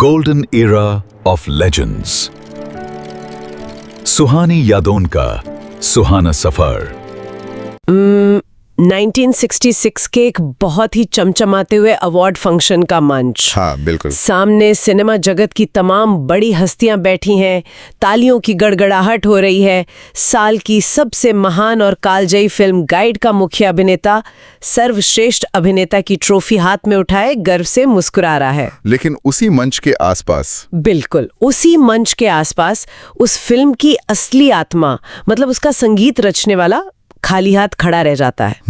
Golden Era of Legends. सुहानी यादों का सुहाना सफर। 1966 के एक बहुत ही चमचमाते हुए अवार्ड फंक्शन का मंच। हाँ बिल्कुल। सामने सिनेमा जगत की तमाम बड़ी हस्तियां बैठी हैं, तालियों की गड़गड़ाहट हो रही है। साल की सबसे महान और कालजयी फिल्म गाइड का मुख्य अभिनेता सर्वश्रेष्ठ अभिनेता की ट्रॉफी हाथ में उठाए गर्व से मुस्कुरा रहा है। लेकिन उसी मंच के आसपास, बिल्कुल उसी मंच के आसपास उस फिल्म की असली आत्मा, मतलब उसका संगीत रचने वाला, खाली हाथ खड़ा रह जाता है।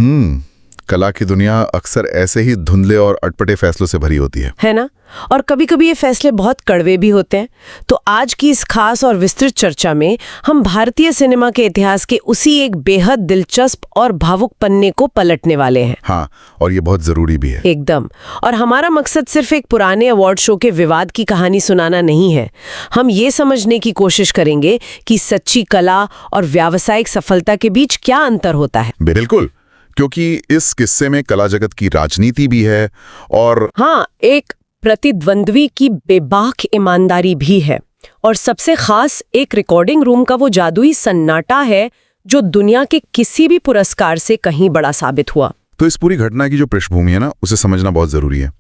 कला की दुनिया अक्सर ऐसे ही धुंधले और अटपटे फैसलों से भरी होती है ना? और कभी-कभी ये फैसले बहुत कड़वे भी होते हैं। तो आज की इस खास और विस्तृत चर्चा में हम भारतीय सिनेमा के इतिहास के उसी एक बेहद दिलचस्प और भावुक पन्ने को पलटने वाले हैं। हाँ, और ये बहुत जरूरी भी है। एकदम। और हमारा मकसद सिर्फ एक पुराने अवार्ड शो के विवाद की कहानी सुनाना नहीं है। हम ये समझने की कोशिश करेंगे कि सच्ची कला और व्यावसायिक सफलता के बीच क्या अंतर होता है। बिल्कुल, क्योंकि इस किस्से में कला जगत की राजनीति भी है और हाँ, एक प्रतिद्वंद्वी की बेबाक ईमानदारी भी है। और सबसे खास एक रिकॉर्डिंग रूम का वो जादुई सन्नाटा है जो दुनिया के किसी भी पुरस्कार से कहीं बड़ा साबित हुआ। तो इस पूरी घटना की जो पृष्ठभूमि है ना, उसे समझना बहुत जरूरी है।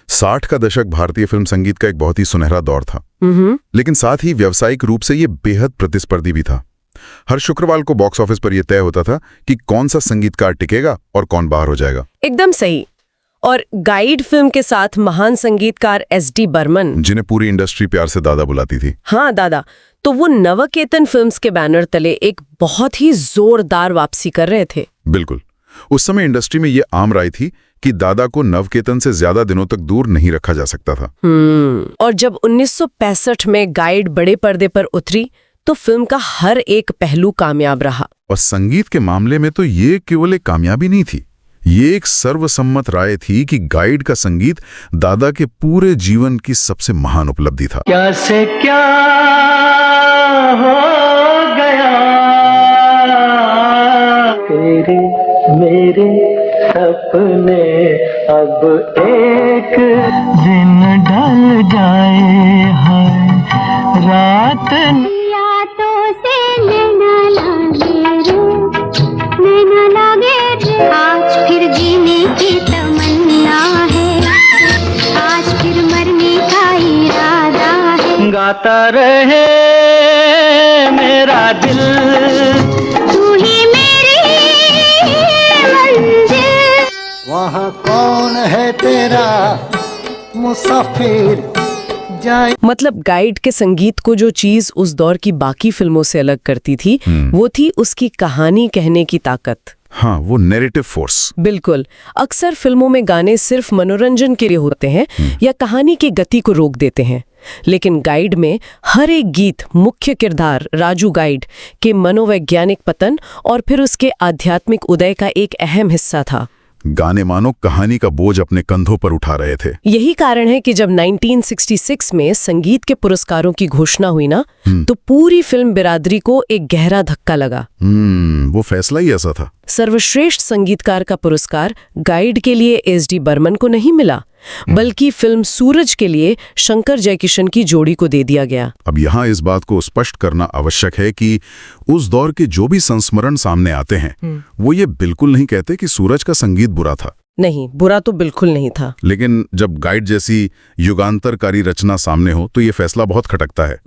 60 का दशक भारतीय फिल्म संगीत का एक बहुत ही सुनहरा दौर था, लेकिन साथ ही व्यावसायिक रूप से ये बेहद प्रतिस्पर्धी भी था। हर शुक्रवार को बॉक्स ऑफिस पर यह तय होता था कि कौन सा संगीतकार टिकेगा और कौन बाहर हो जाएगा। एकदम सही। और गाइड फिल्म के साथ महान संगीतकार एस.डी. बर्मन, जिन्हें पूरी इंडस्ट्री प्यार से दादा बुलाती थी। हाँ दादा। तो वो नवकेतन फिल्म्स के बैनर तले एक बहुत ही जोरदार वापसी कर रहे थे। बिल्कुल। उस समय इंडस्ट्री में ये आम राय थी कि दादा को नवकेतन से ज्यादा दिनों तक दूर नहीं रखा जा सकता था। और जब 1965 में गाइड बड़े पर्दे पर उतरी तो फिल्म का हर एक पहलू कामयाब रहा। और संगीत के मामले में तो ये केवल एक कामयाबी नहीं थी, ये एक सर्वसम्मत राय थी कि गाइड का संगीत दादा के पूरे जीवन की सबसे महान उपलब्धि था। क्या से क्या हो गया, तेरे मेरे सपने अब एक दिन ढल जाए, है रात आज फिर जीने की तमन्ना है, आज फिर मरने का इरादा है। गाता रहे मेरा दिल, तू ही मेरी मंजिल। वहाँ कौन है तेरा मुसाफिर जाए। मतलब गाइड के संगीत को जो चीज उस दौर की बाकी फिल्मों से अलग करती थी, वो थी उसकी कहानी कहने की ताकत। हाँ, वो नैरेटिव फोर्स। बिल्कुल। अक्सर फिल्मों में गाने सिर्फ मनोरंजन के लिए होते हैं या कहानी की गति को रोक देते हैं, लेकिन गाइड में हर एक गीत मुख्य किरदार राजू गाइड के मनोवैज्ञानिक पतन और फिर उसके आध्यात्मिक उदय का एक अहम हिस्सा था। गाने मानो कहानी का बोझ अपने कंधों पर उठा रहे थे। यही कारण है कि जब 1966 में संगीत के पुरस्कारों की घोषणा हुई ना, तो पूरी फिल्म बिरादरी को एक गहरा धक्का लगा। वो फैसला ही ऐसा था। सर्वश्रेष्ठ संगीतकार का पुरस्कार गाइड के लिए एस.डी. बर्मन को नहीं मिला, बल्कि फिल्म सूरज के लिए शंकर जयकिशन की जोड़ी को दे दिया गया। अब यहाँ इस बात को स्पष्ट करना आवश्यक है कि उस दौर के जो भी संस्मरण सामने आते हैं, वो ये बिल्कुल नहीं कहते कि सूरज का संगीत बुरा था। नहीं, बुरा तो बिल्कुल नहीं था। लेकिन जब गाइड जैसी युगांतरकारी रचना सामने हो तो ये फैसला बहुत खटकता है।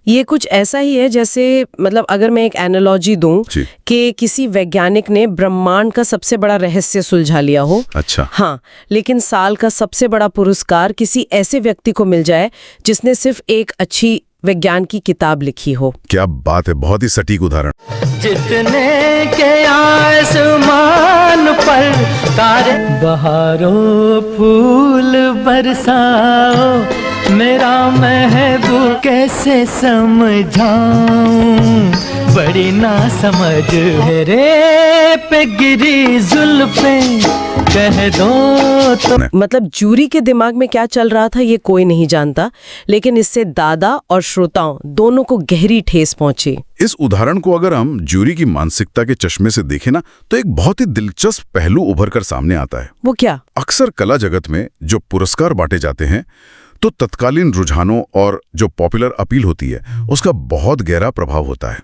ये कुछ ऐसा ही है जैसे, मतलब अगर मैं एक एनालॉजी दूं कि किसी वैज्ञानिक ने ब्रह्मांड का सबसे बड़ा रहस्य सुलझा लिया हो। अच्छा। हाँ, लेकिन साल का सबसे बड़ा पुरस्कार किसी ऐसे व्यक्ति को मिल जाए जिसने सिर्फ एक अच्छी विज्ञान की किताब लिखी हो। क्या बात है, बहुत ही सटीक उदाहरण। जितने के आसमान पर तारे, बहारों फूल बरसाओ, मेरा महबूब कैसे समझाऊं, बड़ी ना समझ मेरे पे गिरी जुल्फें, कह दो तो। मतलब जूरी के दिमाग में क्या चल रहा था ये कोई नहीं जानता, लेकिन इससे दादा और श्रोताओं दोनों को गहरी ठेस पहुंची। इस उदाहरण को अगर हम जूरी की मानसिकता के चश्मे से देखें ना, तो एक बहुत ही दिलचस्प पहलू उभर कर सामने आता है। वो क्या? अक्सर कला जगत में जो पुरस्कार बांटे जाते हैं, तो तत्कालीन रुझानों और जो पॉपुलर अपील होती है उसका बहुत गहरा प्रभाव होता है।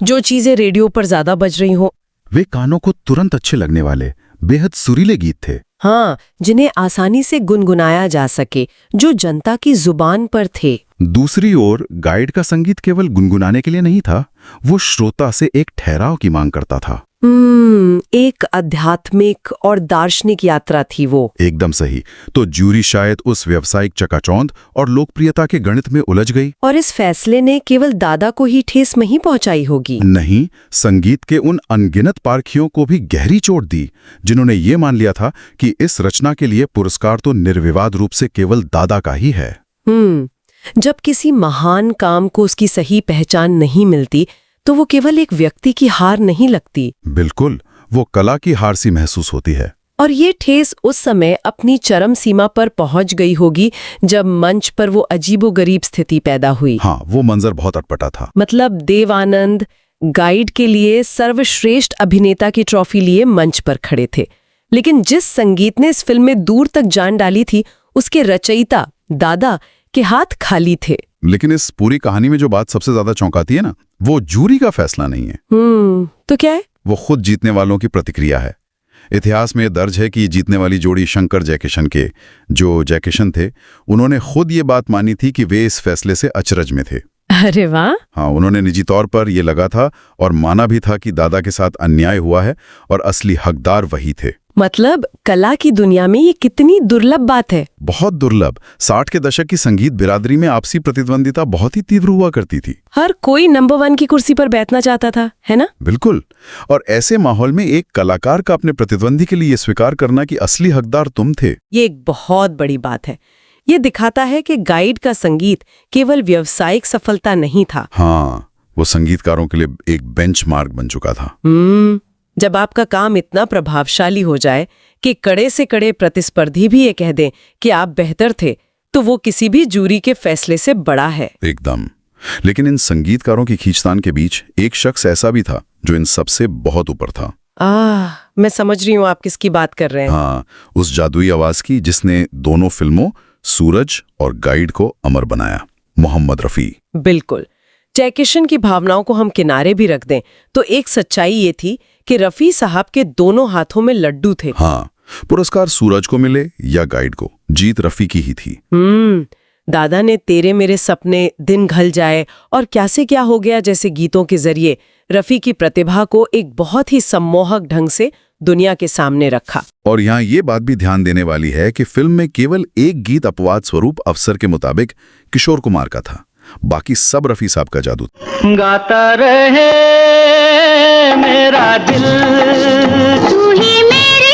जो चीजें रेडियो पर ज्यादा बज रही हो, वे कानों को तुरंत अच्छे लगने वाले बेहद सुरीले गीत थे। हाँ, जिन्हें आसानी से गुनगुनाया जा सके, जो जनता की जुबान पर थे। दूसरी ओर गाइड का संगीत केवल गुनगुनाने के लिए नहीं था, वो श्रोता से एक ठहराव की मांग करता था। एक आध्यात्मिक और दार्शनिक यात्रा थी वो। एकदम सही। तो जूरी शायद उस व्यावसायिक चकाचौंध और लोकप्रियता के गणित में उलझ गई। और इस फैसले ने केवल दादा को ही ठेस नहीं पहुंचाई होगी। नहीं, संगीत के उन अनगिनत पारखियों को भी गहरी चोट दी, जिन्होंने ये मान लिया था कि इस रचना के लिए पुरस्कार तो निर्विवाद रूप से केवल दादा का ही है। जब किसी महान काम को उसकी सही पहचान नहीं मिलती, तो वो केवल एक व्यक्ति की हार नहीं लगती। बिल्कुल, वो कला की हार सी महसूस होती है। और ये ठेस उस समय अपनी चरम सीमा पर पहुंच गई होगी जब मंच पर वो अजीबोगरीब स्थिति पैदा हुई। हाँ, वो मंजर बहुत अटपटा था। मतलब देव आनंद गाइड के लिए सर्वश्रेष्ठ अभिनेता की ट्रॉफी लिए मंच पर खड़े थे, लेकिन जिस संगीत ने इस फिल्म में दूर तक जान डाली थी, उसके रचयिता दादा के हाथ खाली थे। लेकिन इस पूरी कहानी में जो बात सबसे ज्यादा चौंकाती है ना, वो जूरी का फैसला नहीं है। तो क्या है? वो खुद जीतने वालों की प्रतिक्रिया है। इतिहास में दर्ज है कि जीतने वाली जोड़ी शंकर जयकिशन के, जो जयकिशन थे, उन्होंने खुद ये बात मानी थी कि वे इस फैसले से अचरज में थे। अरे वाह! हाँ, उन्होंने निजी तौर पर ये लगा था और माना भी था कि दादा के साथ अन्याय हुआ है और असली हकदार वही थे। मतलब कला की दुनिया में ये कितनी दुर्लभ बात है। बहुत दुर्लभ। 60 के दशक की संगीत बिरादरी में आपसी प्रतिद्वंदिता बहुत ही तीव्र हुआ करती थी। हर कोई नंबर 1 की कुर्सी पर बैठना चाहता था, है ना? बिल्कुल। और ऐसे माहौल में एक कलाकार का अपने प्रतिद्वंदी के लिए ये स्वीकार करना कि असली हकदार तुम थे, ये एक बहुत बड़ी बात है। ये दिखाता है कि गाइड का संगीत केवल व्यावसायिक सफलता नहीं था। हाँ, वो संगीतकारों के लिए एक बेंचमार्क बन चुका था। जब आपका काम इतना प्रभावशाली हो जाए कि कड़े से कड़े प्रतिस्पर्धी भी ये कह दें कि आप बेहतर थे, तो वो किसी भी जूरी के फैसले से बड़ा है। एकदम। लेकिन इन संगीतकारों की खींचतान के बीच एक शख्स ऐसा भी था जो इन सबसे बहुत ऊपर था। मैं समझ रही हूँ आप किसकी बात कर रहे हैं। हाँ, उस जादुई आवाज की जिसने दोनों फिल्मों सूरज और गाइड को अमर बनाया, मोहम्मद रफी। बिल्कुल। जयकिशन की भावनाओं को हम किनारे भी रख दें तो एक सच्चाई ये थी कि रफी साहब के दोनों हाथों में लड्डू थे। हाँ, पुरस्कार सूरज को मिले या गाइड को, जीत रफी की ही थी। दादा ने तेरे मेरे सपने, दिन ढल जाए और क्या से क्या हो गया जैसे गीतों के जरिए रफी की प्रतिभा को एक बहुत ही सम्मोहक ढंग से दुनिया के सामने रखा। और यहाँ ये बात भी ध्यान देने वाली है कि फिल्म में केवल एक गीत अपवाद स्वरूप अफसर के मुताबिक किशोर कुमार का था, बाकी सब रफी साहब का जादू। गाता रहे मेरा दिल, तू ही मेरी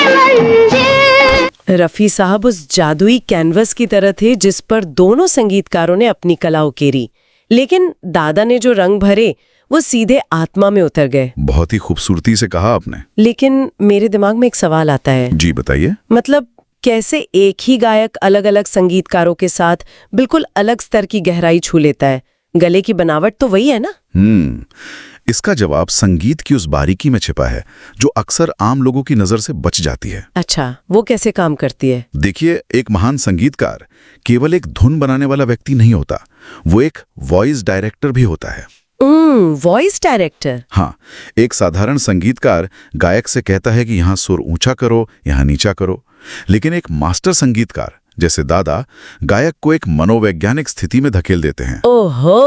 मंजिल। रफी साहब उस जादुई कैनवस की तरह थे जिस पर दोनों संगीतकारों ने अपनी कला उकेरी, लेकिन दादा ने जो रंग भरे वो सीधे आत्मा में उतर गए। बहुत ही खूबसूरती से कहा आपने। लेकिन मेरे दिमाग में एक सवाल आता है। जी बताइए। मतलब कैसे एक ही गायक अलग अलग संगीतकारों के साथ बिल्कुल अलग स्तर की गहराई छू लेता है? गले की बनावट तो वही है ना? इसका जवाब संगीत की उस बारीकी में छिपा है जो अक्सर आम लोगों की नजर से बच जाती है। अच्छा, वो कैसे काम करती है? देखिए, एक महान संगीतकार केवल एक धुन बनाने वाला व्यक्ति नहीं होता, वो एक वॉइस डायरेक्टर भी होता है। Voice director? हाँ, एक साधारण संगीतकार गायक से कहता है कि यहाँ सुर ऊंचा करो, यहाँ नीचा करो, लेकिन एक मास्टर संगीतकार जैसे दादा गायक को एक मनोवैज्ञानिक स्थिति में धकेल देते हैं। ओहो!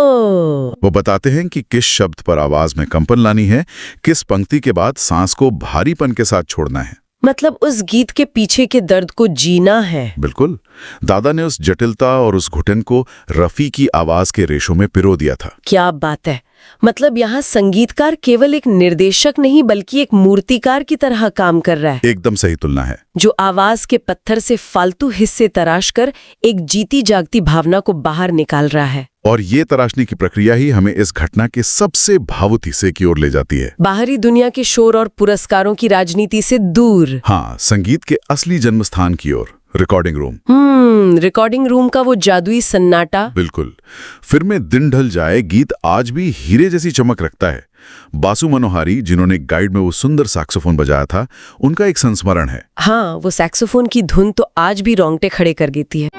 वो बताते हैं कि किस शब्द पर आवाज में कंपन लानी है, किस पंक्ति के बाद सांस को भारीपन के साथ छोड़ना है। मतलब उस गीत के पीछे के दर्द को जीना है। बिल्कुल। दादा ने उस जटिलता और उस घुटन को रफी की आवाज के रेशों में पिरो दिया था। क्या बात है! मतलब यहाँ संगीतकार केवल एक निर्देशक नहीं बल्कि एक मूर्तिकार की तरह काम कर रहा है। एकदम सही तुलना है। जो आवाज के पत्थर से फालतू हिस्से तराश कर एक जीती जागती भावना को बाहर निकाल रहा है। और ये तराशने की प्रक्रिया ही हमें इस घटना के सबसे भावुक हिस्से की ओर ले जाती है। बाहरी दुनिया के शोर और पुरस्कारों की राजनीति से दूर। हाँ, संगीत के असली जन्म स्थान की ओर, रिकॉर्डिंग रूम। रिकॉर्डिंग रूम का वो जादुई सन्नाटा। बिल्कुल। फिर में दिन ढल जाए गीत आज भी हीरे जैसी चमक रखता है, बासु मनोहारी, जिन्होंने गाइड में वो सुंदर सैक्सोफोन बजाया था, उनका एक संस्मरण है। हाँ, वो सैक्सोफोन की धुन तो आज भी रोंगटे खड़े कर देती है।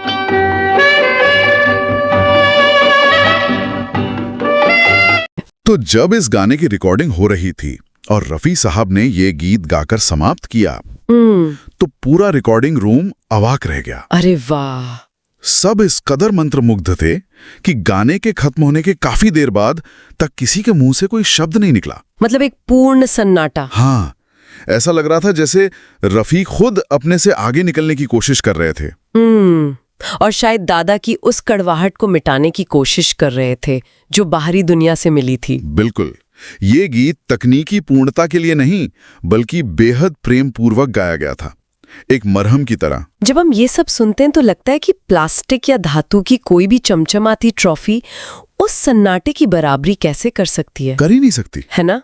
तो जब इस गाने की रिकॉर्डिंग हो रही थी और रफी साहब ने ये गीत गाकर समाप्त किया, तो पूरा रिकॉर्डिंग रूम अवाक रह गया। अरे वाह! सब इस कदर मंत्रमुग्ध थे कि गाने के खत्म होने के काफी देर बाद तक किसी के मुंह से कोई शब्द नहीं निकला। मतलब एक पूर्ण सन्नाटा। हाँ, ऐसा लग रहा था जैसे रफी खुद अपने से आगे निकलने की कोशिश कर रहे थे। और शायद दादा की उस कड़वाहट को मिटाने की कोशिश कर रहे थे जो बाहरी दुनिया से मिली थी। बिल्कुल, ये गीत तकनीकी पूर्णता के लिए नहीं बल्कि बेहद प्रेम पूर्वक गाया गया था, एक मरहम की तरह। जब हम ये सब सुनते हैं तो लगता है कि प्लास्टिक या धातु की कोई भी चमचमाती ट्रॉफी उस सन्नाटे की बराबरी कैसे कर सकती है? कर ही नहीं सकती, है ना?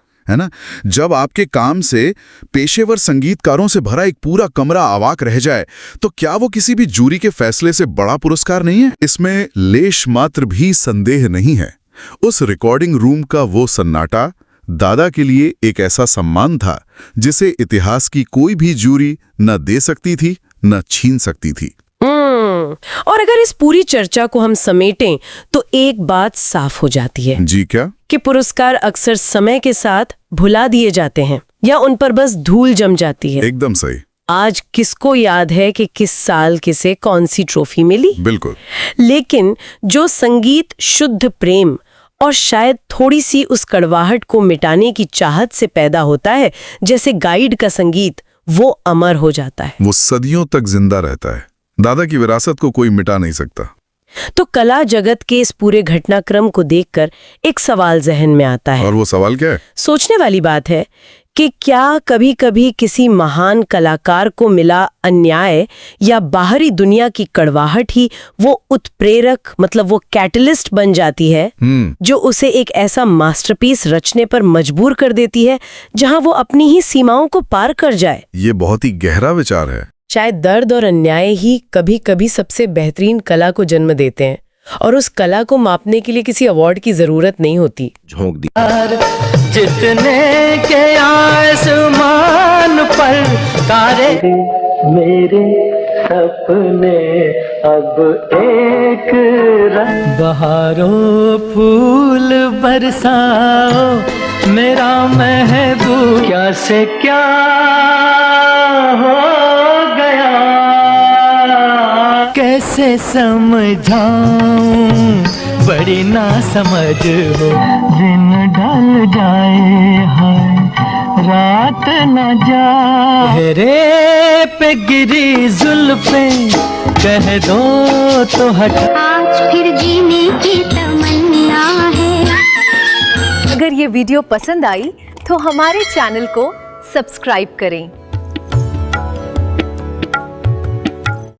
जब आपके काम से पेशेवर संगीतकारों से भरा एक पूरा कमरा अवाक रह जाए तो क्या वो किसी भी जूरी के फैसले से बड़ा पुरस्कार नहीं है? इसमें लेश मात्र भी संदेह नहीं है। उस रिकॉर्डिंग रूम का वो सन्नाटा दादा के लिए एक ऐसा सम्मान था जिसे इतिहास की कोई भी जूरी न दे सकती थी न छीन सकती थी। और अगर इस पूरी चर्चा को हम समेटें तो एक बात साफ हो जाती है। जी क्या? कि पुरस्कार अक्सर समय के साथ भुला दिए जाते हैं या उन पर बस धूल जम जाती है। एकदम सही। आज किसको याद है कि किस साल किसे कौन सी ट्रॉफी मिली? बिल्कुल। लेकिन जो संगीत शुद्ध प्रेम और शायद थोड़ी सी उस कड़वाहट को मिटाने की चाहत से पैदा होता है, जैसे गाइड का संगीत, वो अमर हो जाता है। वो सदियों तक जिंदा रहता है। दादा की विरासत को कोई मिटा नहीं सकता। तो कला जगत के इस पूरे घटनाक्रम को देखकर एक सवाल जहन में आता है। और वो सवाल क्या है? सोचने वाली बात है कि क्या कभी-कभी किसी महान कलाकार को मिला अन्याय या बाहरी दुनिया की कड़वाहट ही वो उत्प्रेरक, मतलब वो कैटलिस्ट बन जाती है जो उसे एक ऐसा मास्टरपीस रचने पर मजबूर कर देती है जहां वो अपनी ही सीमाओं को पार कर जाए। ये बहुत ही गहरा विचार है। शायद दर्द और अन्याय ही कभी-कभी सबसे बेहतरीन कला को जन्म देते हैं और उस कला को मापने के लिए किसी अवार्ड की जरूरत नहीं होती। झोंक दी जितने के आसमान पर तारे, मेरे सपने अब एक रंग। बहारों फूल बरसाओ मेरा महबूब, क्या से क्या हो गया, कैसे समझाऊं, बड़ी ना समझ हो। दिन ढल जाए है रात न जाए, रे पे गिरी जुल्फे कह दो तो हट। आज फिर जीने की तमन्ना है। अगर ये वीडियो पसंद आई तो हमारे चैनल को सब्सक्राइब करें